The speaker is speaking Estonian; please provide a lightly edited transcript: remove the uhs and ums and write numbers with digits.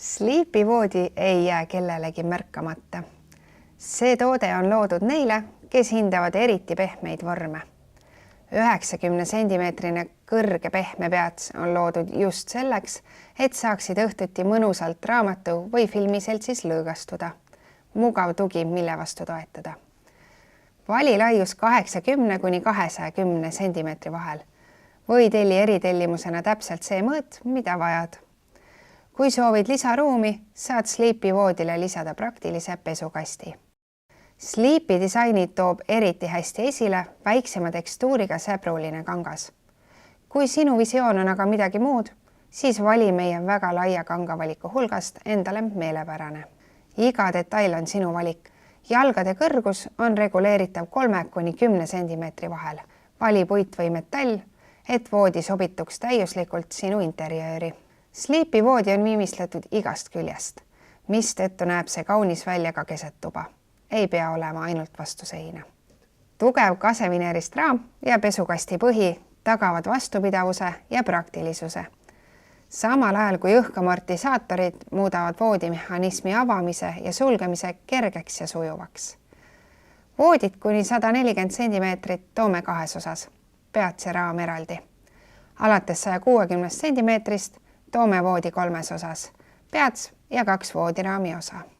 Sleepy-voodi ei jää kellelegi märkamata. See toode on loodud neile, kes hindavad eriti pehmeid vorme. 90 sentimeetrine kõrge pehme peats on loodud just selleks, et saaksid õhtuti mõnusalt raamatu või filmiseltsis lõõgastuda. Mugav tugi, mille vastu toetada. Vali laius 80 kuni 210 sentimeetri vahel või telli eritellimusena täpselt see mõõt, mida vajad. Kui soovid lisaruumi, saad Sleepy-voodile lisada praktilise pesukasti. Sleepy disaini toob eriti hästi esile väiksema tekstuuriga säbruline kangas. Kui sinu visioon on aga midagi muud, siis vali meie väga laia kangavaliku hulgast endale meelepärane. Iga detail on sinu valik. Jalgade kõrgus on reguleeritav 3 kuni 10 sentimeetri vahel. Vali puit või metall, et voodi sobituks täiuslikult sinu interjööri. Sleepy-voodi on viimistletud igast küljest, mistõttu näeb see kaunis välja ka keset tuba. Ei pea olema ainult vastu seina. Tugev kasevineerist raam ja pesukasti põhi tagavad vastupidavuse ja praktilisuse. Samal ajal kui õhkamortisaatorid muudavad voodimehhanismi avamise ja sulgemise kergeks ja sujuvaks. Voodid kuni 140 sentimeetrit toome kahes osas, peats ja raam eraldi. Alates 160 sentimeetrist toome voodi 3 osas, peats ja 2 voodiraami osa.